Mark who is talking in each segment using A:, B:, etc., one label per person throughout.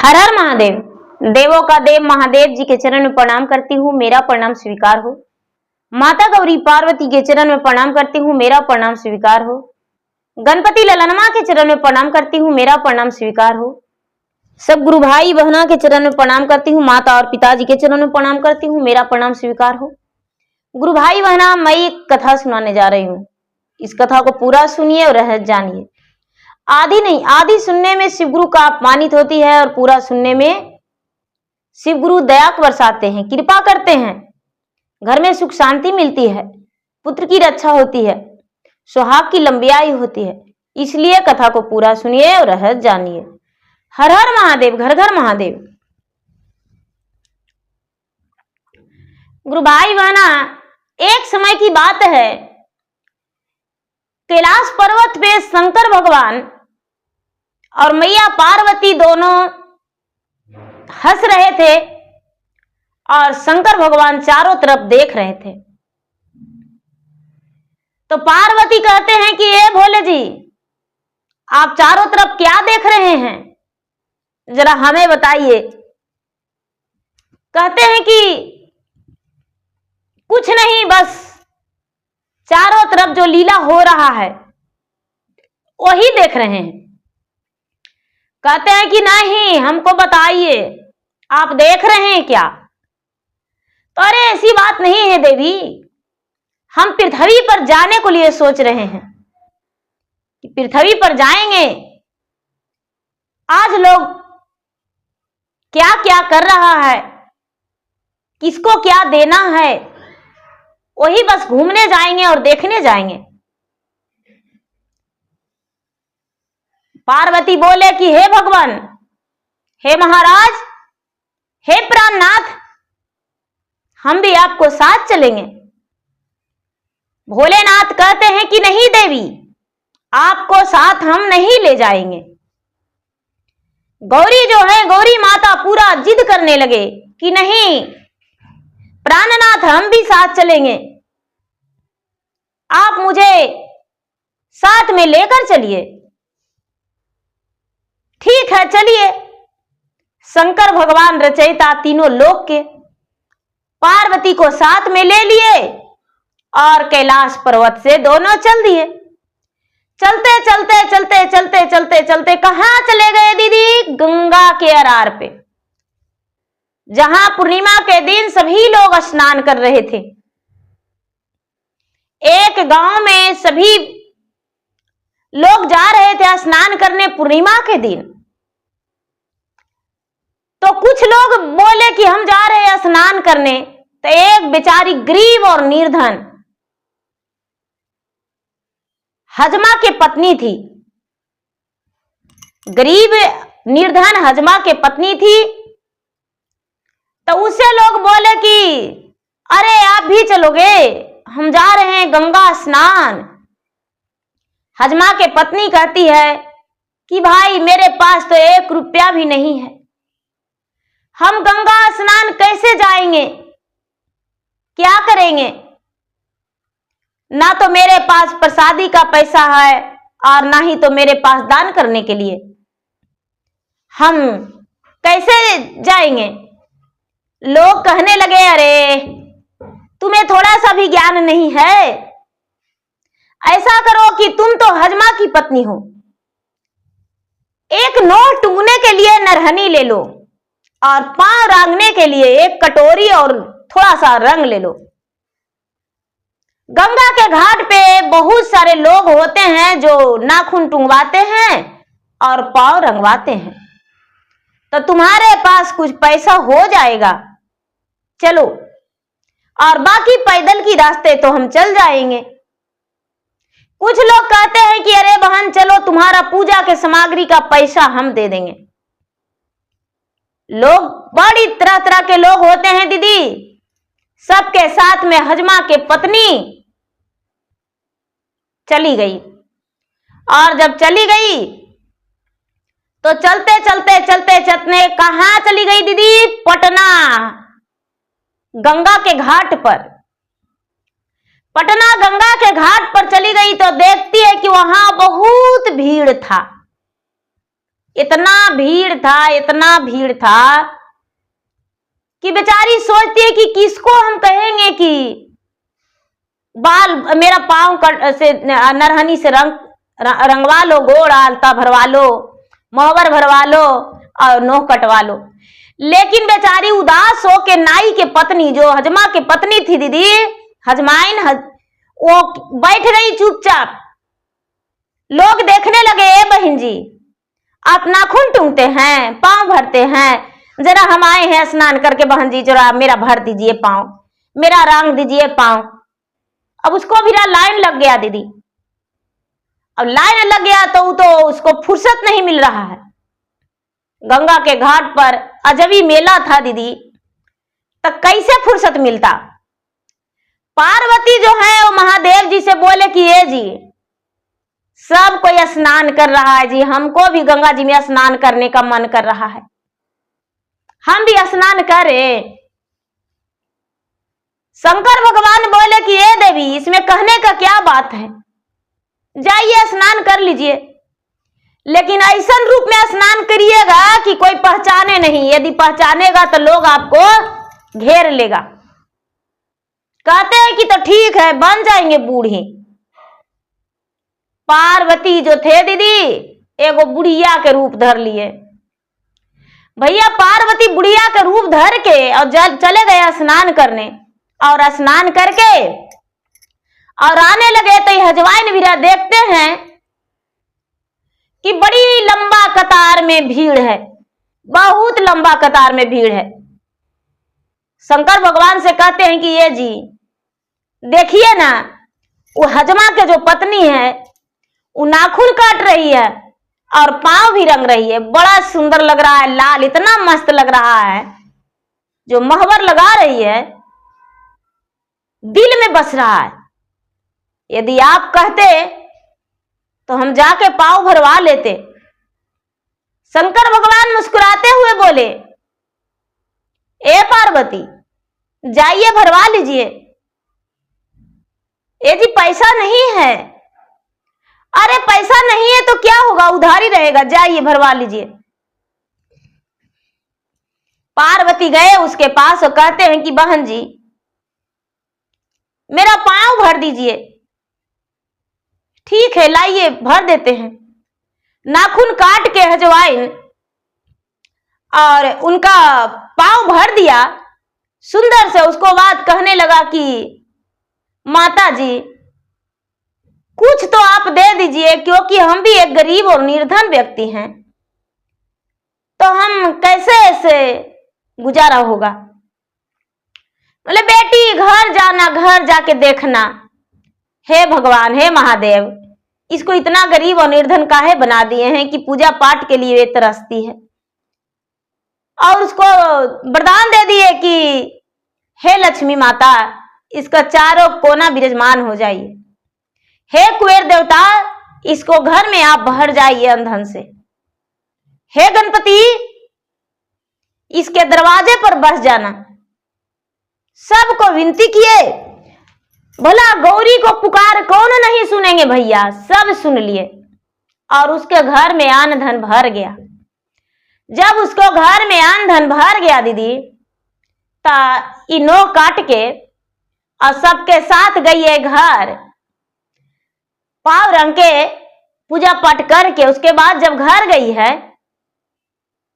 A: हर हर महादेव। देवों का देव महादेव जी के चरण में प्रणाम करती हूँ, मेरा प्रणाम स्वीकार हो। माता गौरी पार्वती के चरण में प्रणाम करती हूँ, मेरा प्रणाम स्वीकार हो। गणपति ललनमा के चरण में प्रणाम करती हूँ, मेरा प्रणाम स्वीकार हो। सब गुरु भाई बहना के चरण में प्रणाम करती हूँ, माता और पिताजी के चरण में प्रणाम करती हूँ, मेरा प्रणाम स्वीकार हो। गुरु भाई बहना, मैं एक कथा सुनाने जा रही हूँ। इस कथा को पूरा सुनिए और रहस्य जानिए। आधी नहीं, आधी सुनने में शिवगुरु का अपमानित होती है और पूरा सुनने में शिवगुरु दया बरसाते हैं, कृपा करते हैं। घर में सुख शांति मिलती है, पुत्र की रक्षा होती है, सुहाग की लंबी आयु होती है। इसलिए कथा को पूरा सुनिए और रहस्य जानिए। हर हर महादेव, घर घर महादेव। गुरु भाई बहना, एक समय की बात है, कैलाश पर्वत पे शंकर भगवान और मैया पार्वती दोनों हंस रहे थे और शंकर भगवान चारों तरफ देख रहे थे। तो पार्वती कहते हैं कि ये भोले जी, आप चारों तरफ क्या देख रहे हैं, जरा हमें बताइए। कहते हैं कि कुछ नहीं, बस चारों तरफ जो लीला हो रहा है वही देख रहे हैं। कहते हैं कि नहीं, हमको बताइए आप देख रहे हैं क्या। तो अरे ऐसी बात नहीं है देवी, हम पृथ्वी पर जाने को लिए सोच रहे हैं कि पृथ्वी पर जाएंगे। आज लोग क्या क्या कर रहा है, किसको क्या देना है, वही बस घूमने जाएंगे और देखने जाएंगे। पार्वती बोले कि हे भगवान, हे महाराज, हे प्राणनाथ, हम भी आपको साथ चलेंगे। भोलेनाथ कहते हैं कि नहीं देवी, आपको साथ हम नहीं ले जाएंगे। गौरी जो है, गौरी माता पूरा जिद करने लगे कि नहीं प्राणनाथ, हम भी साथ चलेंगे, आप मुझे साथ में लेकर चलिए। ठीक है, चलिए। शंकर भगवान रचयिता तीनों लोक के पार्वती को साथ में ले लिए और कैलाश पर्वत से दोनों चल दिए। चलते चलते चलते चलते चलते चलते कहां चले गए दीदी? गंगा के अरार पे, जहां पूर्णिमा के दिन सभी लोग स्नान कर रहे थे। एक गांव में सभी लोग जा रहे थे स्नान करने पूर्णिमा के दिन। तो कुछ लोग बोले कि हम जा रहे हैं स्नान करने। तो एक बेचारी गरीब और निर्धन हजमा के पत्नी थी, गरीब निर्धन हजमा के पत्नी थी। तो उससे लोग बोले कि अरे आप भी चलोगे, हम जा रहे हैं गंगा स्नान। हजमा के पत्नी कहती है कि भाई मेरे पास तो 1 रुपया भी नहीं है, हम गंगा स्नान कैसे जाएंगे, क्या करेंगे। ना तो मेरे पास प्रसादी का पैसा है और ना ही तो मेरे पास दान करने के लिए, हम कैसे जाएंगे। लोग कहने लगे अरे तुम्हें थोड़ा सा भी ज्ञान नहीं है, ऐसा करो कि तुम तो हजमा की पत्नी हो, एक नोट टूंगने के लिए नरहनी ले लो और पांव रंगने के लिए एक कटोरी और थोड़ा सा रंग ले लो। गंगा के घाट पे बहुत सारे लोग होते हैं जो नाखून टूंगवाते हैं और पांव रंगवाते हैं। तो तुम्हारे पास कुछ पैसा हो जाएगा, चलो, और बाकी पैदल की रास्ते तो हम चल जाएंगे। कुछ लोग कहते हैं कि अरे बहन चलो, तुम्हारा पूजा के सामग्री का पैसा हम दे देंगे। लोग बड़ी तरह तरह के लोग होते हैं दीदी। सबके साथ में हजमा के पत्नी चली गई और जब चली गई तो चलते चलते चलते चलते कहां चली गई दीदी? पटना, गंगा के घाट पर। पटना गंगा के घाट पर चली गई तो देखती है कि वहां बहुत भीड़ था। इतना भीड़ था, इतना भीड़ था कि बेचारी सोचती है कि किसको हम कहेंगे कि बाल मेरा पाँव से नरहनी से रंगवा लो, गोड़ आलता भरवा लो, मोहबर भरवा लो और नोह कटवा लो। लेकिन बेचारी उदास हो के नाई के पत्नी, जो हजमा के पत्नी थी दीदी, हजमाइन वो बैठ गई चुपचाप। लोग देखने लगे, ए बहन जी आप नाखून टूंगते हैं, पाँव भरते हैं, जरा हम आए हैं स्नान करके, बहन जी जरा मेरा भर दीजिए पाँव, मेरा रंग दीजिए पाँव। अब उसको भी लाइन लग गया दीदी। अब लाइन लग गया तो उसको फुर्सत नहीं मिल रहा है। गंगा के घाट पर अजबी मेला था दीदी, तो कैसे फुर्सत मिलता। पार्वती जो है वो महादेव जी से बोले कि ये जी सब कोई स्नान कर रहा है जी, हमको भी गंगा जी में स्नान करने का मन कर रहा है, हम भी स्नान करें। शंकर भगवान बोले कि ये देवी इसमें कहने का क्या बात है, जाइए स्नान कर लीजिए, लेकिन ऐसा रूप में स्नान करिएगा कि कोई पहचाने नहीं, यदि पहचानेगा तो लोग आपको घेर लेगा। कहते हैं कि तो ठीक है, बन जाएंगे बूढ़ी। पार्वती जो थे दीदी एगो बुढ़िया के रूप धर लिए। भैया पार्वती बुढ़िया के रूप धर के और चले गए स्नान करने, और स्नान करके और आने लगे तो हजवाइन वीरा देखते हैं कि बड़ी लंबा कतार में भीड़ है, बहुत लंबा कतार में भीड़ है। शंकर भगवान से कहते हैं कि ये जी देखिए ना, वो हजमा के जो पत्नी है वो नाखून काट रही है और पांव भी रंग रही है, बड़ा सुंदर लग रहा है, लाल इतना मस्त लग रहा है, जो महवर लगा रही है दिल में बस रहा है। यदि आप कहते तो हम जाके पांव भरवा लेते। शंकर भगवान मुस्कुराते हुए बोले, ए पार्वती जाइए भरवा लीजिए। ए जी पैसा नहीं है। अरे पैसा नहीं है तो क्या होगा, उधारी रहेगा, जाइए भरवा लीजिए। पार्वती गए उसके पास और कहते हैं कि बहन जी मेरा पांव भर दीजिए। ठीक है लाइए भर देते हैं। नाखून काट के हजवाइन और उनका पांव भर दिया सुंदर से। उसको बात कहने लगा कि माता जी कुछ तो आप दे दीजिए, क्योंकि हम भी एक गरीब और निर्धन व्यक्ति हैं, तो हम कैसे ऐसे गुजारा होगा। बोले बेटी घर जाना, घर जाके देखना, हे भगवान हे महादेव इसको इतना गरीब और निर्धन काहे बना दिए हैं कि पूजा पाठ के लिए तरसती है। और उसको वरदान दे दिए कि हे लक्ष्मी माता इसका चारों कोना विराजमान हो जाइए। हे कुबेर देवता इसको घर में आप भर जाइए अंधन से। हे गणपति इसके दरवाजे पर बस जाना। सबको विनती किए। भला गौरी को पुकार कौन नहीं सुनेंगे भैया, सब सुन लिए। और उसके घर में अन्न धन भर गया। जब उसको घर में अन्न धन भर गया दीदी, ता इनो काट के और सबके साथ गई है घर, पाव रंग के पूजा पाठ करके। उसके बाद जब घर गई है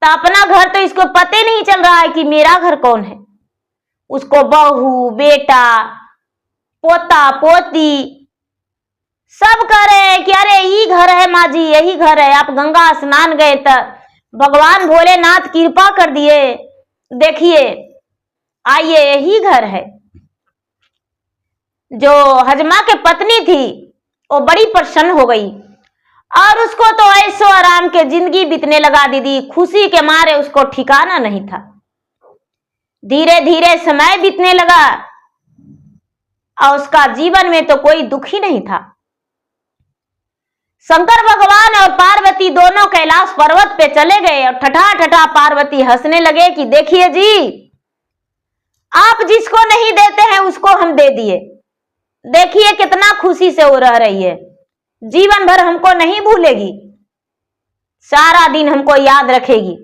A: तो अपना घर तो इसको पता ही नहीं चल रहा है कि मेरा घर कौन है। उसको बहू बेटा पोता पोती सब कह रहे हैं कि अरे यही घर है माँ जी, यही घर है। आप गंगा स्नान गए तो भगवान भोलेनाथ कृपा कर दिए, देखिए आइए यही घर है। जो हजमा के पत्नी थी वो बड़ी प्रसन्न हो गई और उसको तो ऐसो आराम के जिंदगी बीतने लगा दीदी। खुशी के मारे उसको ठिकाना नहीं था। धीरे धीरे समय बीतने लगा और उसका जीवन में तो कोई दुख ही नहीं था। शंकर भगवान और पार्वती दोनों कैलाश पर्वत पे चले गए और ठठा ठठा पार्वती हंसने लगे कि देखिए जी आप जिसको नहीं देते हैं उसको हम दे दिए, देखिए कितना खुशी से वो रह रही है, जीवन भर हमको नहीं भूलेगी। सारा दिन हमको याद रखेगी।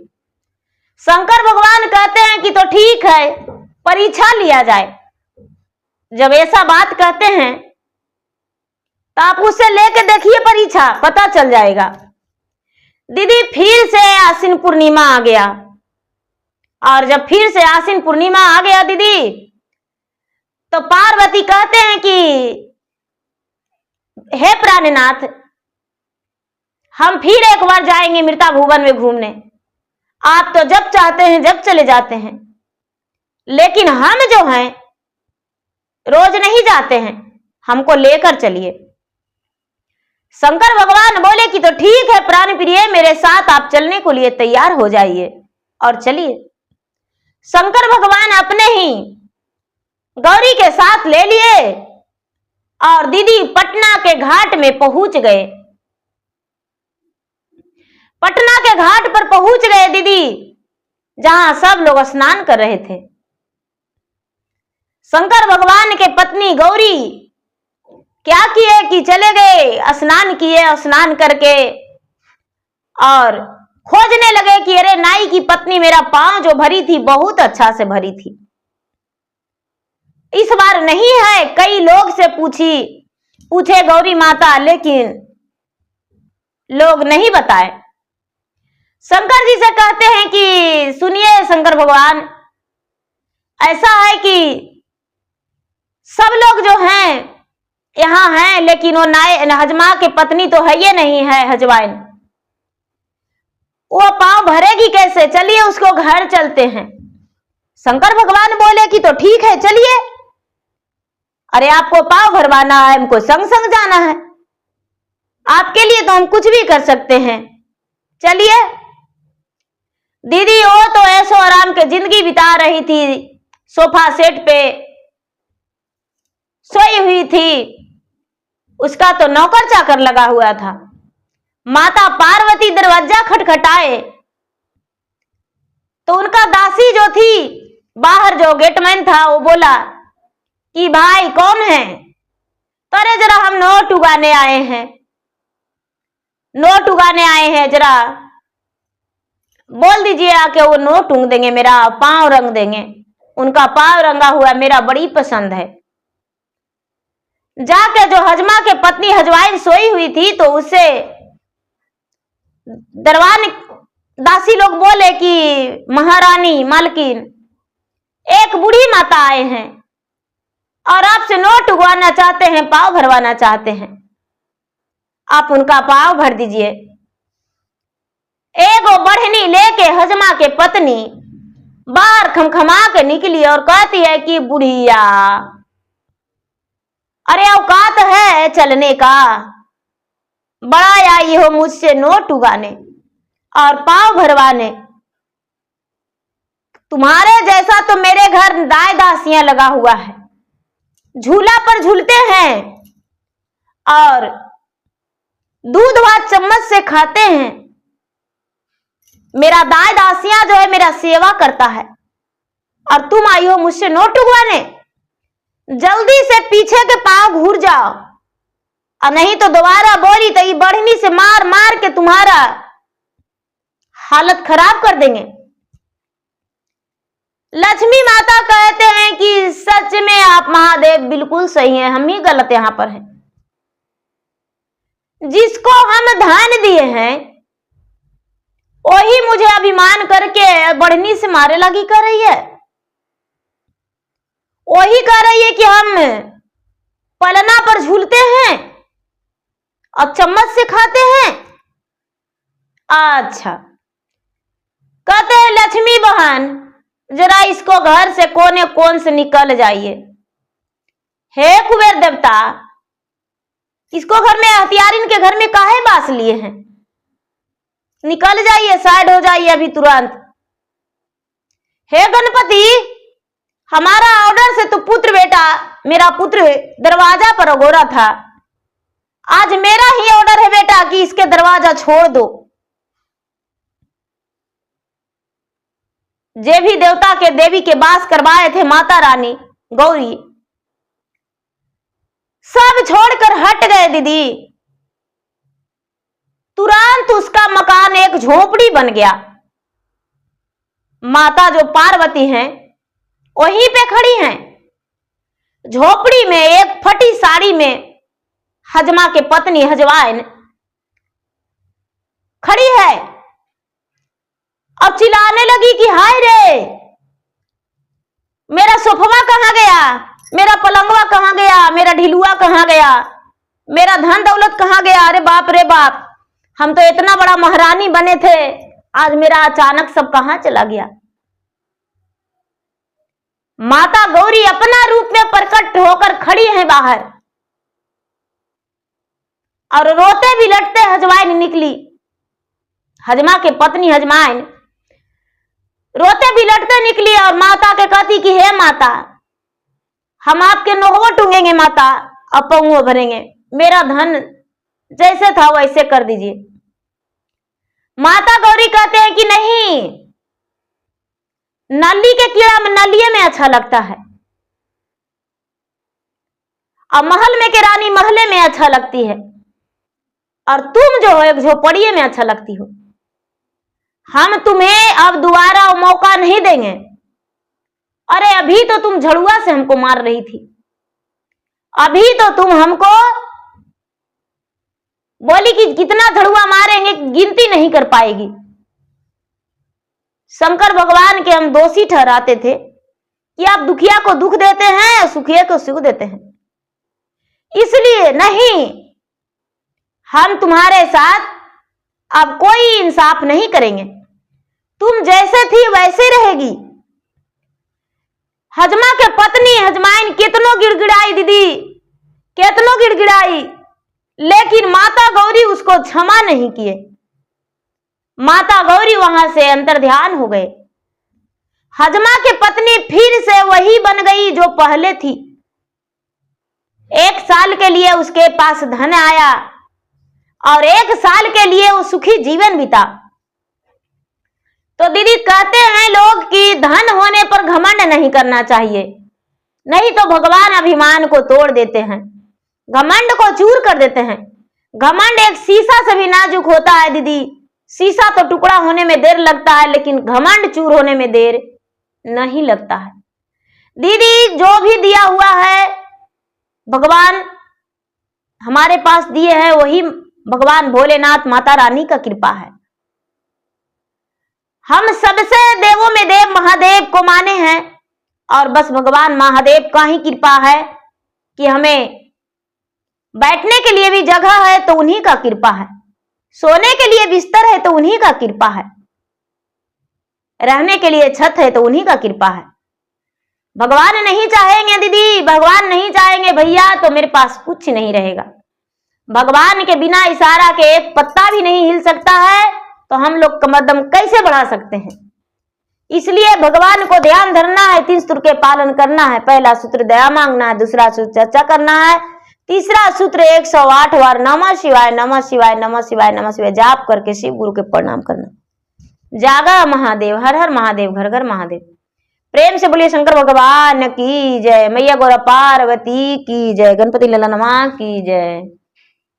A: शंकर भगवान कहते हैं कि तो ठीक है, परीक्षा लिया जाए। जब ऐसा बात कहते हैं तो आप उससे लेके देखिए परीक्षा, पता चल जाएगा। दीदी फिर से आश्विन पूर्णिमा आ गया, और जब फिर से आश्विन पूर्णिमा आ गया दीदी, तो पार्वती कहते हैं कि हे प्राणनाथ, हम फिर एक बार जाएंगे मृता भुवन में घूमने। आप तो जब चाहते हैं जब चले जाते हैं, लेकिन हम जो हैं रोज नहीं जाते हैं, हमको लेकर चलिए। शंकर भगवान बोले कि तो ठीक है प्राण प्रिय, मेरे साथ आप चलने को लिए तैयार हो जाइए और चलिए। शंकर भगवान अपने ही गौरी के साथ ले लिए और दीदी पटना के घाट में पहुंच गए। पटना के घाट पर पहुंच गए दीदी, जहां सब लोग स्नान कर रहे थे। शंकर भगवान के पत्नी गौरी क्या किए कि चले गए, स्नान किए, स्नान करके और खोजने लगे कि अरे नाई की पत्नी, मेरा पांव जो भरी थी बहुत अच्छा से भरी थी, इस बार नहीं है। कई लोग से पूछे गौरी माता, लेकिन लोग नहीं बताए। शंकर जी से कहते हैं कि सुनिए शंकर भगवान, ऐसा है कि सब लोग जो हैं यहाँ हैं, लेकिन वो हजमा के पत्नी तो है ये नहीं है, हजवाइन, वो पांव भरेगी कैसे? चलिए उसको घर चलते हैं। शंकर भगवान बोले कि तो ठीक है चलिए। अरे आपको पांव भरवाना है, हमको संग संग जाना है, आपके लिए तो हम कुछ भी कर सकते हैं, चलिए। दीदी वो तो ऐशो आराम के जिंदगी बिता रही थी, सोफा सेट पे सोई हुई थी, उसका तो नौकर चाकर लगा हुआ था। माता पार्वती दरवाजा खटखटाए तो उनका दासी जो थी, बाहर जो गेटमैन था, वो बोला कि भाई कौन है? तो अरे जरा हम नोट उगाने आए हैं, नोट उगाने आए हैं, जरा बोल दीजिए आके, वो नोट उंग देंगे, मेरा पांव रंग देंगे। उनका पांव रंगा हुआ मेरा बड़ी पसंद है। जाकर जो हजमा के पत्नी हजवाइन सोई हुई थी, तो उससे दरबार दासी लोग बोले कि महारानी मालकिन, एक बूढ़ी माता आए हैं और आपसे नोट उगवाना चाहते हैं, पांव भरवाना चाहते हैं, आप उनका पांव भर दीजिए। एगो बढ़नी लेके हजमा के पत्नी बाहर खमखमा के निकली और कहती है कि बुढ़िया, अरे औकात है चलने का, बड़ा आई हो मुझसे नोट उगाने और पांव भरवाने। तुम्हारे जैसा तो मेरे घर दाई दासियां लगा हुआ है, झूला पर झूलते हैं और दूध भात चम्मच से खाते हैं। मेरा दाई दासियां जो है मेरा सेवा करता है, और तुम आई हो मुझसे नोट उगवाने। जल्दी से पीछे के पांव घूर जाओ, और नहीं तो दोबारा बोली तो ये बढ़नी से मार मार के तुम्हारा हालत खराब कर देंगे। लक्ष्मी माता कहते हैं कि सच में आप महादेव बिल्कुल सही हैं, हम ही गलत यहां पर हैं। जिसको हम धन दिए हैं वही मुझे अभिमान करके बढ़नी से मारे लगी कर रही है, वही कह रही है कि हम पलना पर झूलते हैं और चम्मच से खाते हैं। अच्छा, कहते हैं लक्ष्मी बहन जरा इसको घर से कोने कोन से निकल जाइए। हे कुबेर देवता, इसको घर में हथियारिन के घर में काहे बास लिए हैं? निकल जाइए, साइड हो जाइए अभी तुरंत। हे गणपति, हमारा ऑर्डर से तो पुत्र बेटा, मेरा पुत्र दरवाजा पर अगोरा था, आज मेरा ही ऑर्डर है बेटा कि इसके दरवाजा छोड़ दो। जे भी देवता के देवी के बास करवाए थे माता रानी गौरी, सब छोड़कर हट गए। दीदी तुरंत उसका मकान एक झोपड़ी बन गया। माता जो पार्वती हैं वहीं पे खड़ी हैं। झोपड़ी में एक फटी साड़ी में हजमा के पत्नी हजवाइन खड़ी है। अब चिल्लाने लगी कि हाय रे, मेरा सोफवा कहां गया, मेरा पलंगवा कहां गया, मेरा ढिलुआ कहां गया, मेरा धन दौलत कहां गया। अरे बाप रे बाप, हम तो इतना बड़ा महारानी बने थे, आज मेरा अचानक सब कहां चला गया। माता गौरी अपना रूप में प्रकट होकर खड़ी है बाहर और रोते बिलटते हजवाइन निकली। हजमा के पत्नी हजमाइन रोते बिलटते निकली और माता के कहती कि हे माता, हम आपके नोहवो टूंगेंगे माता, अब पौंगो भरेंगे, मेरा धन जैसे था वैसे कर दीजिए। माता गौरी कहते हैं कि नहीं, नली के कीड़ा में नलिये में अच्छा लगता है और महल में के रानी महले में अच्छा लगती है, और तुम जो हो एक झोपड़िए में अच्छा लगती हो। हम तुम्हें अब दोबारा मौका नहीं देंगे। अरे अभी तो तुम झड़ुआ से हमको मार रही थी, अभी तो तुम हमको बोली कि कितना झड़ुआ मारेंगे गिनती नहीं कर पाएगी। शंकर भगवान के हम दोषी ठहराते थे कि आप दुखिया को दुख देते हैं, सुखिया को सुख देते हैं, इसलिए नहीं, हम तुम्हारे साथ अब कोई इंसाफ नहीं करेंगे, तुम जैसे थी वैसे रहेगी। हजमा के पत्नी हजमाइन कितनों गिड़गिड़ाई दीदी, कितनों गिड़गिड़ाई, लेकिन माता गौरी उसको क्षमा नहीं किए। माता गौरी वहां से अंतर ध्यान हो गए। हजमा की पत्नी फिर से वही बन गई जो पहले थी। 1 साल के लिए उसके पास धन आया और 1 साल के लिए वो सुखी जीवन बिता। तो दीदी कहते हैं लोग कि धन होने पर घमंड नहीं करना चाहिए, नहीं तो भगवान अभिमान को तोड़ देते हैं, घमंड को चूर कर देते हैं। घमंड एक शीशा से भी नाजुक होता है दीदी, शीशा तो टुकड़ा होने में देर लगता है, लेकिन घमंड चूर होने में देर नहीं लगता है। दीदी जो भी दिया हुआ है भगवान हमारे पास दिए हैं, वही भगवान भोलेनाथ माता रानी का कृपा है। हम सबसे देवों में देव महादेव को माने हैं और बस भगवान महादेव का ही कृपा है कि हमें बैठने के लिए भी जगह है तो उन्हीं का कृपा है, सोने के लिए बिस्तर है तो उन्हीं का कृपा है, रहने के लिए छत है तो उन्हीं का कृपा है। भगवान नहीं चाहेंगे दीदी, भगवान नहीं चाहेंगे भैया, तो मेरे पास कुछ नहीं रहेगा। भगवान के बिना इशारा के एक पत्ता भी नहीं हिल सकता है, तो हम लोग कदम कैसे बढ़ा सकते हैं। इसलिए भगवान को ध्यान धरना है, 3 सूत्र के पालन करना है। पहला सूत्र दया मांगना है, दूसरा सूत्र चर्चा करना है, तीसरा सूत्र 108 बार नमः शिवाय नमः शिवाय नमः शिवाय नमः शिवाय जाप करके शिव गुरु के प्रणाम करना। जागा महादेव, हर हर महादेव, घर घर महादेव। प्रेम से बोलिए शंकर भगवान की जय, मैया गौरा पार्वती की जय, गणपति ललन मां की जय।